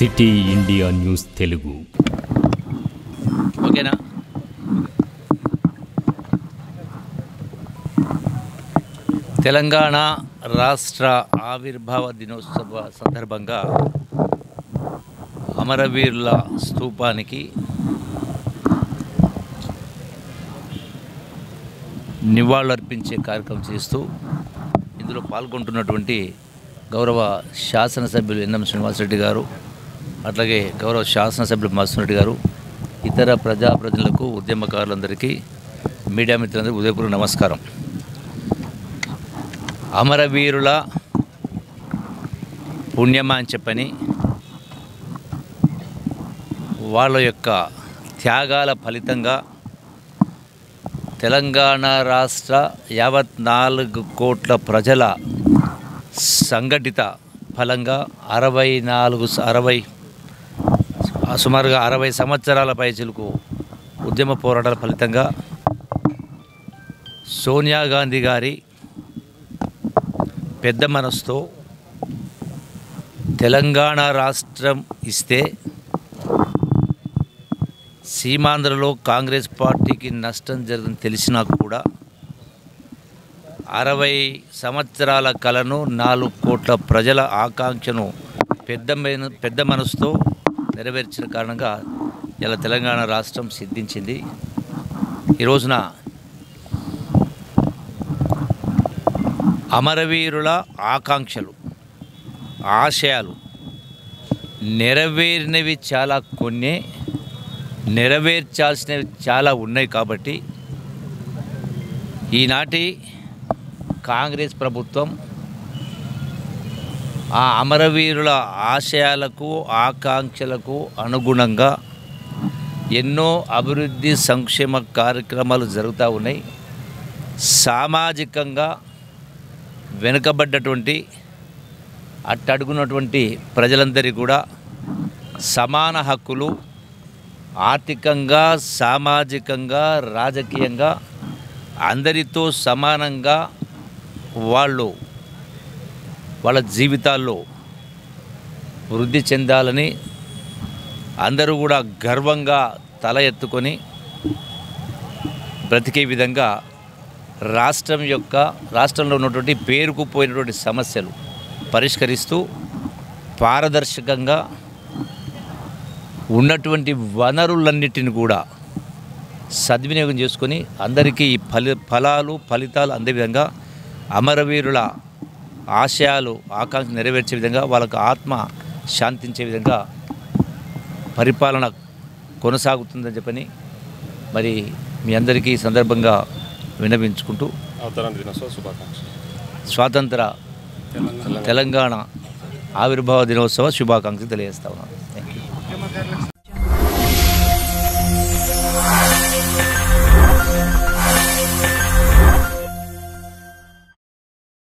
City India news Telugu. ఓకేనా? తెలంగాణ రాష్ట్ర ఆవిర్భావ దినోత్సవ సందర్భంగా అమరవీరుల స్తూపానికి నివాళులర్పించే కార్యక్రమం చేస్తూ ఇందులో పాల్గొంటున్నటువంటి గౌరవ శాసనసభ్యులు ఎన్ఎం శ్రీనివాసరెడ్డి గారు, అట్లాగే గౌరవ శాసనసభ్యులు మధుసూదన్ గారు, ఇతర ప్రజాప్రతినిధులకు, ఉద్యమకారులందరికీ, మీడియా మిత్రులందరికీ ఉదయపూర్వక నమస్కారం. అమరవీరుల పుణ్యమా అని చెప్పని, వాళ్ళ యొక్క త్యాగాల ఫలితంగా తెలంగాణ రాష్ట్ర యావత్ 4 కోట్ల ప్రజల సంఘటిత ఫలంగా సుమారుగా 60 సంవత్సరాల పైచిలకు ఉద్యమ పోరాటాల ఫలితంగా సోనియా గాంధీ గారి పెద్ద మనసుతో తెలంగాణ రాష్ట్రం ఇస్తే సీమాంధ్రలో కాంగ్రెస్ పార్టీకి నష్టం జరిగిందని తెలిసినా కూడా 60 సంవత్సరాల కలను 4 కోట్ల ప్రజల ఆకాంక్షను పెద్ద మనసుతో నెరవేర్చిన కారణంగా ఇలా తెలంగాణ రాష్ట్రం సిద్ధించింది. ఈ రోజున అమరవీరుల ఆకాంక్షలు, ఆశయాలు నెరవేరినవి చాలా కొన్ని, నెరవేర్చాల్సినవి చాలా ఉన్నాయి. కాబట్టి ఈనాటి కాంగ్రెస్ ప్రభుత్వం ఆ అమరవీరుల ఆశయాలకు, ఆకాంక్షలకు అనుగుణంగా ఎన్నో అభివృద్ధి సంక్షేమ కార్యక్రమాలు జరుగుతూ ఉన్నాయి. సామాజికంగా వెనుకబడ్డటువంటి అట్టడుగున్నటువంటి ప్రజలందరికీ కూడా సమాన హక్కులు, ఆర్థికంగా, సామాజికంగా, రాజకీయంగా అందరితో సమానంగా వాళ్ళ జీవితాల్లో వృద్ధి చెందాలని అందరూ కూడా గర్వంగా తల ఎత్తుకొని బ్రతికే విధంగా రాష్ట్రంలో ఉన్నటువంటి పేరుకుపోయినటువంటి సమస్యలు పరిష్కరిస్తూ పారదర్శకంగా ఉన్నటువంటి వనరులన్నిటిని కూడా సద్వినియోగం చేసుకొని అందరికీ ఈ ఫలితాలు అందే విధంగా, అమరవీరుల ఆశయాలు, ఆకాంక్ష నెరవేర్చే విధంగా, వాళ్ళకు ఆత్మ శాంతించే విధంగా పరిపాలన కొనసాగుతుందని చెప్పని మరి మీ అందరికీ ఈ సందర్భంగా విన్నవించుకుంటూ స్వాతంత్ర తెలంగాణ ఆవిర్భావ దినోత్సవ శుభాకాంక్షలు తెలియజేస్తా ఉన్నాను. Thank you.